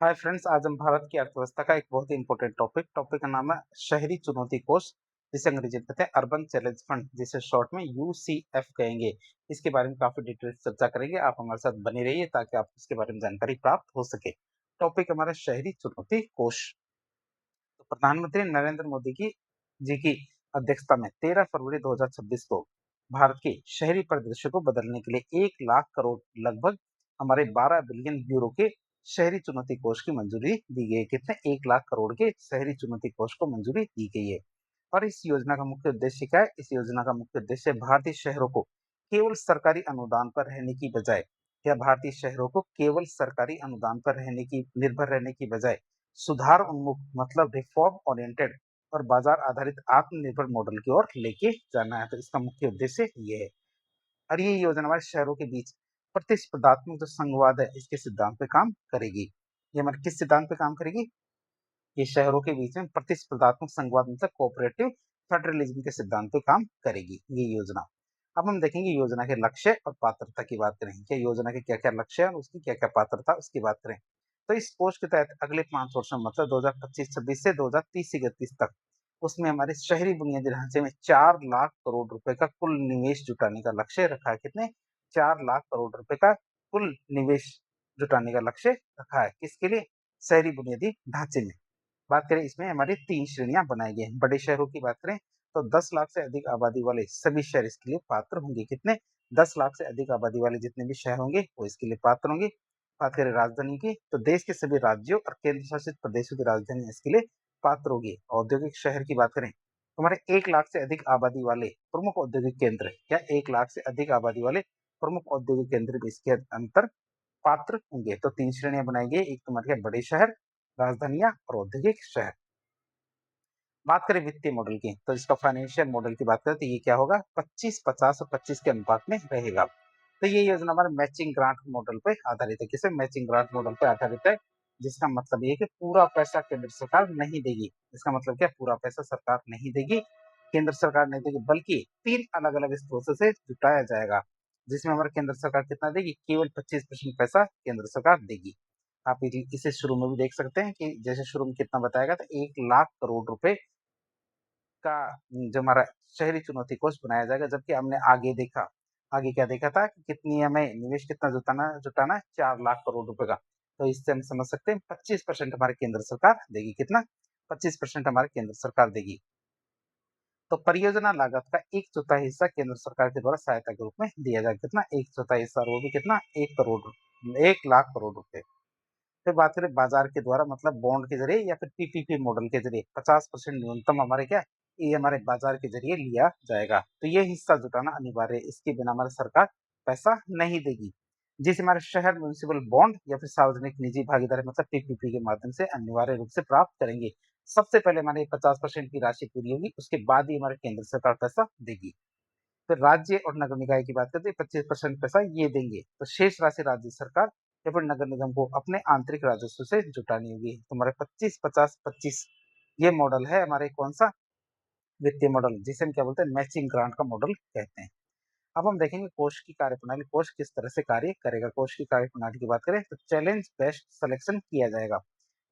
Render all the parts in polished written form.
Hi friends, आज हम भारत की अर्थव्यवस्था का एक बहुत ही इंपॉर्टेंट टॉपिक का नाम है शहरी चुनौती कोष, जिसे अंग्रेजी में कहते हैं अर्बन चैलेंज फंड, जिसे शॉर्ट में यूसीएफ कहेंगे। इसके बारे में काफी डिटेल चर्चा करेंगे। आप हमारे साथ बने रहिए ताकि आपको इसके बारे में जानकारी प्राप्त हो सके। टॉपिक हमारा शहरी चुनौती कोष। तो प्रधानमंत्री नरेंद्र मोदी की अध्यक्षता में 13 फरवरी 2026 को भारत के शहरी परिदृश्य को बदलने के लिए 1 लाख करोड़ लगभग हमारे 12 बिलियन यूरो के शहरी चुनौती कोष की मंजूरी दी गई है। कितने 1 लाख करोड़ के शहरी चुनौती कोष को मंजूरी दी गई है। और इस योजना का मुख्य उद्देश्य क्या है? इस योजना का मुख्य उद्देश्य भारतीय शहरों को केवल सरकारी अनुदान पर रहने की बजाय भारतीय शहरों को केवल सरकारी अनुदान पर निर्भर रहने की बजाय सुधार उन्मुख मतलब रिफॉर्म ओरिएंटेड और बाजार आधारित आत्मनिर्भर मॉडल की ओर लेके जाना है। तो इसका मुख्य उद्देश्य ये है। और ये योजना हमारे शहरों के बीच प्रतिस्पर्धात्मक जो संघवाद है इसके सिद्धांत पे काम करेगी। ये हमारे किस सिद्धांत पे काम करेगी? ये शहरों के बीच में प्रतिस्पर्धात्मक संघवाद मतलब कोऑपरेटिव फेडरलिज्म के सिद्धांत पे काम करेगी ये योजना। अब हम देखेंगे योजना के लक्ष्य और पात्रता की बात करें। क्या योजना के क्या क्या लक्ष्य है और उसकी क्या क्या पात्रता उसकी बात करें। तो इस कोष के तहत अगले 5 वर्षों मतलब 2025-26 से 2030-31 तक उसमें हमारे शहरी बुनियादी ढांचे में 4 लाख करोड़ रुपए का कुल निवेश जुटाने का लक्ष्य रखा है। कितने? 4 लाख करोड़ रुपए का कुल निवेश जुटाने का लक्ष्य रखा है। किसके लिए? शहरी बुनियादी ढांचे में। बात करें इसमें हमारी 3 श्रेणियां बनाई गई हैं। बड़े शहरों की बात करें तो 10 लाख से अधिक आबादी वाले सभी शहर इसके लिए पात्र होंगे। कितने? 10 लाख से अधिक आबादी वाले जितने भी शहर होंगे वो इसके लिए पात्र होंगे। बात करें राजधानी की तो देश के सभी राज्यों और केंद्र शासित प्रदेशों की राजधानी इसके लिए पात्र होगी। औद्योगिक शहर की बात करें तो हमारे 1 लाख से अधिक आबादी वाले प्रमुख औद्योगिक केंद्र 1 लाख से अधिक आबादी वाले प्रमुख औद्योगिक केंद्र भी इसके अंतर पात्र होंगे। तो 3 श्रेणियां बनाई गई। एक तो हमारे बड़े शहर, राजधानियां और औद्योगिक शहर। बात करें वित्तीय मॉडल की तो इसका फाइनेंशियल मॉडल की बात करें तो ये क्या होगा? 25-50 और 25 के अनुपात में रहेगा। तो ये योजना हमारे मैचिंग ग्रांट मॉडल पे आधारित है। किसे? मैचिंग ग्रांट मॉडल पे आधारित है। जिसका मतलब ये है कि पूरा पैसा केंद्र सरकार नहीं देगी। इसका मतलब क्या? पूरा पैसा सरकार नहीं देगी, केंद्र सरकार नहीं देगी, बल्कि 3 अलग अलग स्रोतों से जुटाया जाएगा। जिसमें हमारे केंद्र सरकार कितना देगी? केवल 25% पैसा केंद्र सरकार देगी। आप इसे शुरू में भी देख सकते हैं कि जैसे शुरू में कितना बताया गया था, 1 लाख करोड़ रुपए का जो हमारा शहरी चुनौती कोष बनाया जाएगा। जबकि हमने आगे क्या देखा था कि कितनी हमें निवेश कितना जुटाना है? 4 लाख करोड़ रुपए का। तो इससे हम समझ सकते हैं 25% हमारे केंद्र सरकार देगी। कितना? 25% हमारे केंद्र सरकार देगी। तो परियोजना लागत का 1/4 हिस्सा केंद्र सरकार के द्वारा सहायता के रूप में दिया जाएगा। कितना? 1/4 हिस्सा, और वो भी कितना? 1 लाख करोड़ रुपए। फिर बात करें बाजार के द्वारा मतलब बॉन्ड के जरिए या फिर पीपीपी मॉडल के जरिए 50% न्यूनतम हमारे क्या ये हमारे बाजार के जरिए लिया जाएगा। तो ये हिस्सा जुटाना अनिवार्य है। इसके बिना हमारी सरकार पैसा नहीं देगी। जिसे हमारे शहर म्यूनिसिपल बॉन्ड या फिर सार्वजनिक निजी भागीदारी मतलब पीपीपी के माध्यम से अनिवार्य रूप से प्राप्त करेंगे। सबसे पहले हमारे 50% की राशि पूरी होगी, उसके बाद ही हमारे केंद्र सरकार पैसा देगी। फिर राज्य और नगर निकाय की बात करते हैं, 25% पैसा ये देंगे। तो शेष राशि राज्य सरकार या फिर नगर निगम को अपने आंतरिक राजस्व से जुटानी होगी। तो हमारे 25-50-25 ये मॉडल है हमारे कौन सा? वित्तीय मॉडल, जिसे हम क्या बोलते हैं? मैचिंग ग्रांट का मॉडल कहते हैं। अब हम देखेंगे कोष की कार्यप्रणाली। कोष किस तरह से कार्य करेगा। कोष की कार्यप्रणाली की बात करें तो चैलेंज बेस्ड सिलेक्शन किया जाएगा।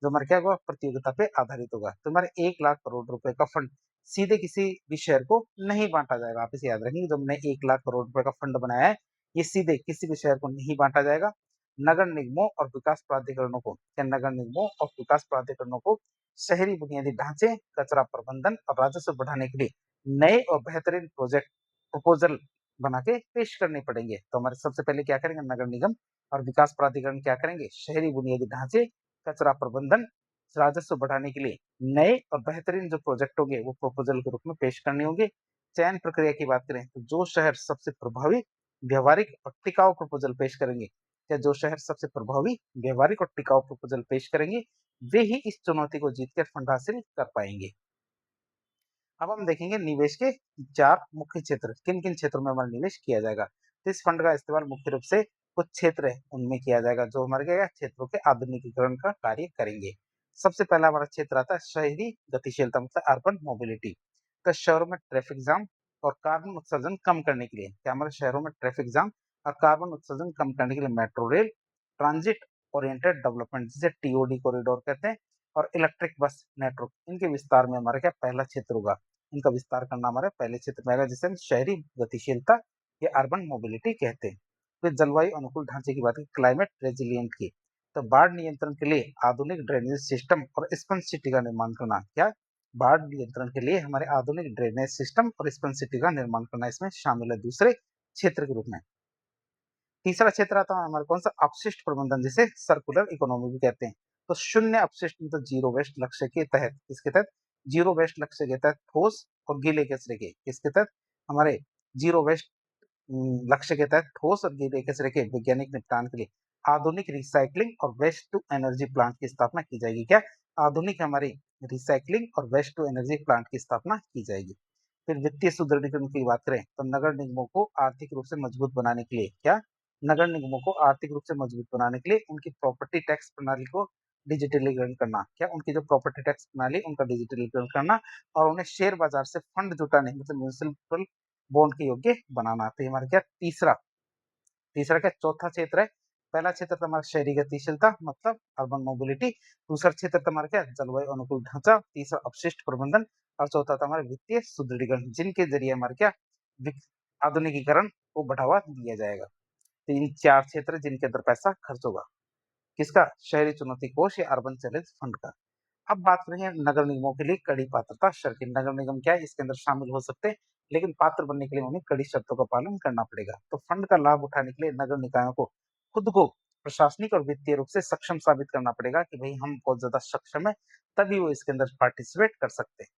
जो हमारे क्या होगा? प्रतियोगिता पे आधारित होगा। तो हमारे 1 लाख करोड़ रुपए का फंड सीधे किसी भी शहर को नहीं बांटा जाएगा। आप इसे याद रखेंगे, जो हमने 1 लाख करोड़ रुपए का फंड बनाया है ये सीधे किसी भी शहर को नहीं बांटा जाएगा। नगर निगमों और विकास प्राधिकरणों को नगर निगमों और विकास प्राधिकरणों को शहरी बुनियादी ढांचे, कचरा प्रबंधन और राजस्व बढ़ाने के लिए नए और बेहतरीन प्रोजेक्ट प्रपोजल बना के पेश करने पड़ेंगे। तो हमारे सबसे पहले क्या करेंगे? नगर निगम और विकास प्राधिकरण क्या करेंगे? शहरी बुनियादी ढांचे, कचरा प्रबंधन, राजस्व बढ़ाने के लिए नए और बेहतरीन जो प्रोजेक्ट होंगे वो प्रपोजल के रूप में पेश करने होंगे। चयन प्रक्रिया की बात करें तो जो शहर सबसे प्रभावी, व्यवहारिक और टिकाऊ प्रपोजल पेश करेंगे जो शहर सबसे प्रभावी, व्यवहारिक और टिकाऊ प्रपोजल पेश करेंगे वे ही इस चुनौती को जीतकर फंड हासिल कर पाएंगे। अब हम देखेंगे निवेश के 4 मुख्य क्षेत्र, किन किन क्षेत्रों में हमारा निवेश किया जाएगा। तो इस फंड का इस्तेमाल मुख्य रूप से कुछ क्षेत्र है उनमें किया जाएगा जो हमारे क्या क्षेत्रों के आधुनिकीकरण का कार्य करेंगे। सबसे पहला हमारा क्षेत्र आता है शहरी गतिशीलता मतलब अर्बन मोबिलिटी। तो शहरों में ट्रैफिक जाम और कार्बन उत्सर्जन कम करने के लिए क्या हमारे शहरों में ट्रैफिक जाम और कार्बन उत्सर्जन कम करने के लिए metro rail, transit oriented development जिसे टीओडी कॉरिडोर कहते हैं, और इलेक्ट्रिक बस नेटवर्क, इनके विस्तार में हमारा क्या पहला क्षेत्र होगा। इनका विस्तार करना हमारे पहले क्षेत्र में आएगा, जिसे हम शहरी गतिशीलता या अर्बन मोबिलिटी कहते हैं। फिर जलवायु अनुकूल ढांचे की बात की, क्लाइमेट रेजिलियंट की, तो बाढ़ नियंत्रण के लिए आधुनिक ड्रेनेज सिस्टम और स्पंज सिटी का निर्माण करना। क्या बाढ़ नियंत्रण के लिए हमारे आधुनिक ड्रेनेज सिस्टम और स्पंज सिटी का निर्माण करना इसमें शामिल है, दूसरे क्षेत्र के रूप में। तीसरा क्षेत्र आता है हमारे कौन सा, अपशिष्ट प्रबंधन, जिसे सर्कुलर इकोनॉमी भी कहते हैं। तो शून्य अपशिष्ट मतलब जीरो वेस्ट लक्ष्य के तहत, इसके तहत जीरो वेस्ट लक्ष्य के तहत ठोस और गीले कचरे के, इसके तहत हमारे जीरो वेस्ट लक्ष्य के तहत ठोस और गीले कचरे के वैज्ञानिक निपटान के लिए आधुनिक रिसाइकलिंग और वेस्ट टू एनर्जी प्लांट की स्थापना की जाएगी। क्या आधुनिक हमारी रिसाइकलिंग और वेस्ट टू एनर्जी प्लांट की स्थापना की जाएगी। फिर वित्तीय सुदृढ़ीकरण की बात करें तो नगर निगमों को आर्थिक रूप से मजबूत बनाने के लिए, क्या नगर निगमों को आर्थिक रूप से मजबूत बनाने के लिए उनकी प्रॉपर्टी टैक्स प्रणाली को डिजिटलीकरण करना, क्या उनकी जो प्रॉपर्टी टैक्स प्रणाली उनका डिजिटलीकरण करना, और उन्हें शेयर बाजार से फंड जुटाने मतलब म्यूनिसिपल बॉन्ड के योग्य बनाना। तो हमारा क्या तीसरा तीसरा क्या चौथा क्षेत्र है। पहला क्षेत्र हमारा शहरी गतिशीलता मतलब अर्बन मोबिलिटी, दूसरा क्षेत्र हमारा क्या जलवायु अनुकूल ढांचा, तीसरा अपशिष्ट प्रबंधन, और चौथा था हमारा वित्तीय सुदृढ़ीकरण, जिनके जरिए हमारे क्या आधुनिकीकरण को बढ़ावा दिया जाएगा। तो इन चार क्षेत्र जिनके अंदर पैसा खर्च होगा, किसका, शहरी चुनौती कोष या अर्बन चैलेंज फंड का। अब बात करेंगे नगर निगमों के लिए कड़ी पात्रता शर्तें। नगर निगम क्या है, इसके अंदर शामिल हो सकते हैं, लेकिन पात्र बनने के लिए उन्हें कड़ी शर्तों का पालन करना पड़ेगा। तो फंड का लाभ उठाने के लिए नगर निकायों को खुद को प्रशासनिक और वित्तीय रूप से सक्षम साबित करना पड़ेगा कि भाई हम बहुत ज्यादा सक्षम है, तभी वो इसके अंदर पार्टिसिपेट कर सकते हैं।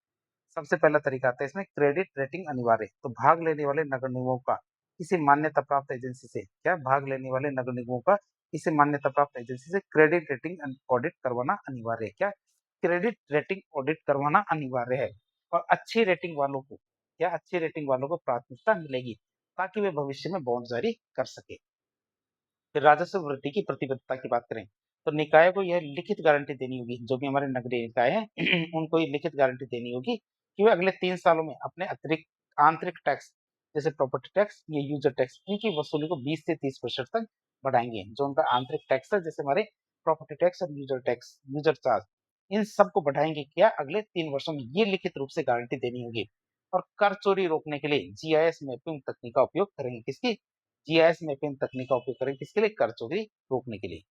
सबसे पहला तरीका आता है इसमें क्रेडिट रेटिंग अनिवार्य। तो भाग लेने वाले नगर निगमों का किसी मान्यता प्राप्त एजेंसी से, क्या भाग लेने वाले नगर निगमों का किसी मान्यता प्राप्त एजेंसी से क्रेडिट रेटिंग ऑडिट करवाना अनिवार्य है। क्या क्रेडिट रेटिंग ऑडिट करवाना अनिवार्य है, और अच्छी रेटिंग वालों को, क्या अच्छी रेटिंग वालों को प्राथमिकता मिलेगी ताकि वे भविष्य में बॉन्ड जारी कर सके। फिर राजस्व वृद्धि की प्रतिबद्धता की बात करें तो निकाय को यह लिखित गारंटी देनी होगी, जो भी हमारे नगरीय निकाय हैं उनको ये लिखित गारंटी देनी होगी कि वे अगले 3 सालों में अपने अतिरिक्त आंतरिक टैक्स जैसे प्रॉपर्टी टैक्स या यूजर टैक्स इनकी वसूली को 20 से 30% तक बढ़ाएंगे। जो उनका आंतरिक टैक्स है जैसे हमारे प्रॉपर्टी टैक्स और यूजर टैक्स, यूजर चार्ज, इन सबको बढ़ाएंगे क्या अगले 3 वर्षों में, ये लिखित रूप से गारंटी देनी होगी। और कर चोरी रोकने के लिए जीआईएस मैपिंग तकनीक का उपयोग करेंगे, किसकी, जीआईएस मैपिंग तकनीक का उपयोग करें किसके लिए, कर चोरी रोकने के लिए।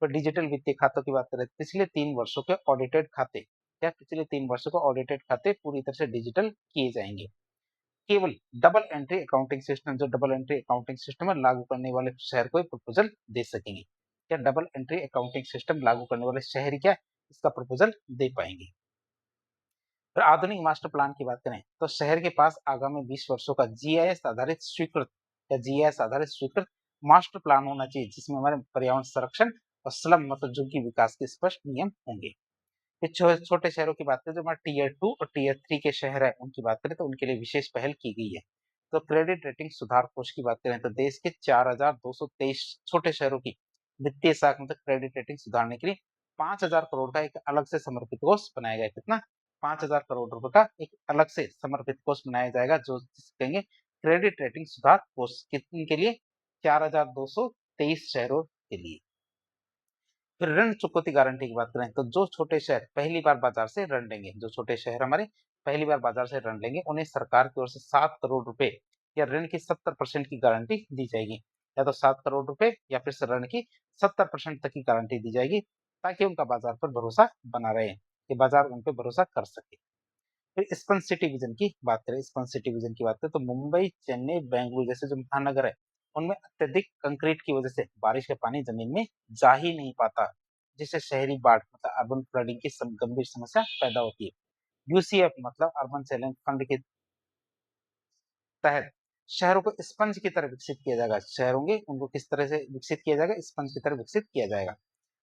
तो डिजिटल वित्तीय खातों की बात करें, पिछले 3 वर्षों के ऑडिटेड खाते, क्या पिछले 3 वर्षों के ऑडिटेड खाते पूरी तरह से डिजिटल किए जाएंगे। केवल डबल एंट्री अकाउंटिंग सिस्टम, जो डबल एंट्री अकाउंटिंग सिस्टम है लागू करने वाले शहर को प्रपोजल दे सकेंगे। क्या डबल एंट्री अकाउंटिंग सिस्टम लागू करने वाले शहर क्या इसका प्रपोजल दे पाएंगे। फिर आधुनिक मास्टर प्लान की बात करें तो शहर के पास आगामी 20 वर्षों का जीआईएस आधारित स्वीकृत या जीआईएस आधारित स्वीकृत मास्टर प्लान होना चाहिए, जिसमें हमारे पर्यावरण संरक्षण और स्लम मतलब झुग्गी विकास के स्पष्ट नियम होंगे। फिर छोटे शहरों की बात करें, जो हमारे टीयर 2 और टीयर 3 के शहर है उनकी बात करें तो उनके लिए विशेष पहल की गई है। तो क्रेडिट रेटिंग सुधार कोष की बात करें तो देश के 4223 छोटे शहरों की वित्तीय साख मतलब क्रेडिट रेटिंग सुधारने के लिए 5,000 करोड़ का एक अलग से समर्पित कोष बनाया गया। कितना, 5,000 करोड़ रुपए का एक अलग से समर्पित कोष बनाया जाएगा, जो कहेंगे क्रेडिट रेटिंग सुधार कोष, कितने के लिए, 4,223 शहरों के लिए। फिर ऋण चुकौती गारंटी की बात करें तो जो छोटे शहर पहली बार बाजार से ऋण लेंगे, जो छोटे शहर हमारे पहली बार बाजार से ऋण लेंगे, उन्हें सरकार की ओर से 7 करोड़ रुपए या ऋण की 70% की गारंटी दी जाएगी। या तो 7 करोड़ रुपए या फिर ऋण की 70% तक की गारंटी दी जाएगी, ताकि उनका बाजार पर भरोसा बना रहे, कि बाजार उन पर भरोसा कर सके। फिर स्पन सिटी विजन की बात करें, स्पन सिटी विजन की बात करें तो मुंबई, चेन्नई, बेंगलुरु जैसे जो महानगर है उनमें अत्यधिक कंक्रीट की वजह से बारिश का पानी जमीन में जा ही नहीं पाता, जिससे शहरी बाढ़ मतलब अर्बन फ्लडिंग की गंभीर समस्या पैदा होती है। यूसीएफ मतलब अर्बन चैलेंज फंड के तहत शहरों को स्पंज की तरह विकसित किया जाएगा। शहर होंगे उनको किस तरह से विकसित किया जाएगा, स्पंज की तरह विकसित किया जाएगा।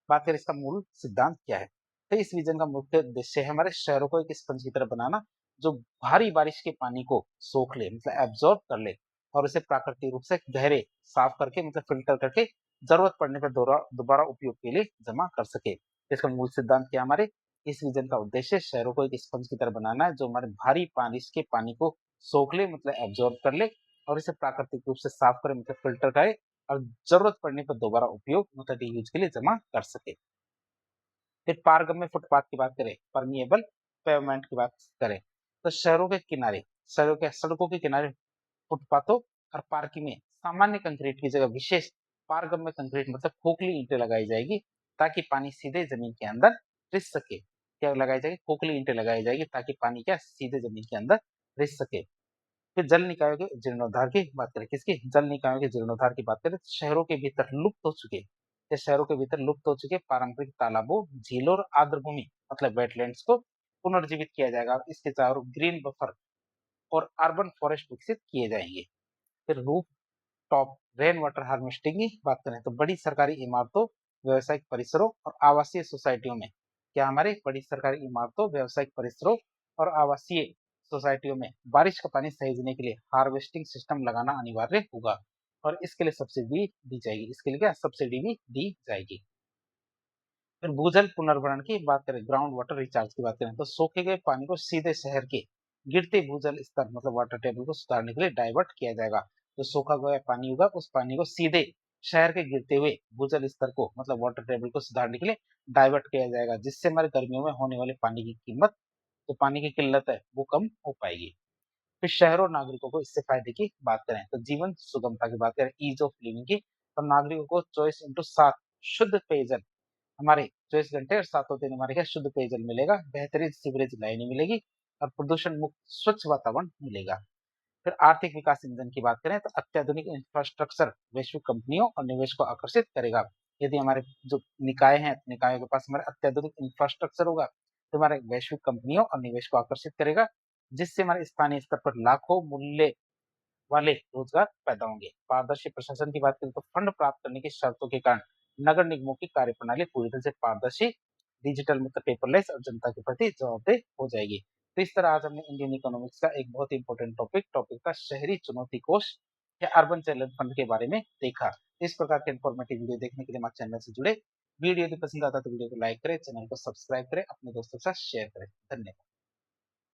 बात करें इसका मूल सिद्धांत क्या है, तो इस विजन का मुख्य उद्देश्य है हमारे शहरों को एक स्पंज की तरह बनाना, जो भारी बारिश के पानी को सोख ले मतलब एब्जॉर्ब कर ले, और उसे प्राकृतिक रूप से गहरे साफ करके मतलब फिल्टर करके जरूरत पड़ने पर दोबारा उपयोग के लिए जमा कर सके। इसका मूल सिद्धांत क्या हमारे, इस विजन का उद्देश्य शहरों को एक स्पंज की तरह बनाना है, जो हमारे भारी बारिश के पानी को सोख ले मतलब एब्जॉर्ब कर ले, और इसे प्राकृतिक रूप से साफ करे मतलब फिल्टर करे, और जरूरत पड़ने पर दोबारा उपयोग मतलब रीयूज के लिए जमा कर सके। फिर पारगम्य फुटपाथ की बात करें, परमिएबल पेवमेंट की बात करें, तो शहरों के किनारे, शहरों के सड़कों के किनारे फुटपाथों और पार्किंग में सामान्य कंक्रीट की जगह विशेष पारगम्य कंक्रीट मतलब खोखली ईंटें लगाई जाएगी, ताकि पानी सीधे जमीन के अंदर रिस सके। क्या लगाई जाएगी? खोखली ईंटें लगाई जाएगी, ताकि पानी क्या सीधे जमीन के अंदर रिस सके। फिर जल निकायों के जीर्णोद्धार की बात करें, किसकी? जल निकायों के जीर्णोद्धार की बात करें, तो शहरों के भीतर लुप्त हो चुके, या शहरों के भीतर लुप्त हो चुके पारंपरिक तालाबों, झीलों और आर्द्रभूमि मतलब वेटलैंड्स को पुनर्जीवित किया जाएगा। इसके चारों ग्रीन बफर और अर्बन फॉरेस्ट विकसित किए जाएंगे। फिर roof top rain water harvesting की बात करें, तो बड़ी सरकारी इमारतों, व्यावसायिक परिसरों और आवासीय सोसाइटियों में, क्या हमारे बड़ी सरकारी इमारतों, व्यावसायिक परिसरों और आवासीय सोसाइटियों में बारिश का पानी सहेजने के लिए हार्वेस्टिंग सिस्टम लगाना अनिवार्य होगा, और इसके लिए सब्सिडी दी जाएगी। इसके लिए क्या सब्सिडी भी दी जाएगी। फिर भूजल पुनर्भरण की बात करें, ग्राउंड वाटर रिचार्ज की बात करें, तो सोखे गए पानी को सीधे शहर के गिरते भूजल स्तर मतलब वाटर टेबल को सुधारने के लिए डाइवर्ट किया जाएगा। जो सोखा गया पानी होगा, उस पानी को सीधे शहर के गिरते हुए भूजल स्तर को मतलब वाटर टेबल को सुधारने के लिए डाइवर्ट किया जाएगा, जिससे हमारे गर्मियों में होने वाले पानी की कीमत, जो पानी की किल्लत है, वो कम हो पाएगी। फिर शहरों और नागरिकों को इससे फायदे की बात करें, तो जीवन सुगमता की बात करें, ईज ऑफ लिविंग की, तो नागरिकों को 24/7 शुद्ध पेयजल, हमारे 24 घंटे और सातों दिन हमारे क्या शुद्ध पेयजल मिलेगा, बेहतरीन सीवरेज लाइनें मिलेगी और प्रदूषण मुक्त स्वच्छ वातावरण मिलेगा। फिर आर्थिक विकास इंजन की बात करें, तो अत्याधुनिक इंफ्रास्ट्रक्चर वैश्विक कंपनियों और निवेश को आकर्षित करेगा। यदि हमारे जो निकाय हैं, निकायों के पास हमारे अत्याधुनिक इंफ्रास्ट्रक्चर होगा, तो हमारे वैश्विक कंपनियों और निवेश को आकर्षित करेगा, जिससे हमारे स्थानीय स्तर पर लाखों मूल्य वाले रोजगार पैदा होंगे। पारदर्शी प्रशासन की बात करें, तो फंड प्राप्त करने की शर्तों के कारण नगर निगमों की कार्यप्रणाली पूरी तरह से पारदर्शी, डिजिटल मतलब पेपरलेस और जनता के प्रति जवाबदेह हो जाएगी। तो इस तरह आज हमने इंडियन इकोनॉमिक्स का एक बहुत इंपॉर्टेंट टॉपिक था शहरी चुनौती कोष या अर्बन चैलेंज फंड के बारे में देखा। इस प्रकार के इंफॉर्मेटिव वीडियो देखने के लिए हमारे चैनल से जुड़े। वीडियो यदि पसंद आता तो वीडियो को लाइक करें, चैनल को सब्सक्राइब करें, अपने दोस्तों के साथ शेयर करें। धन्यवाद।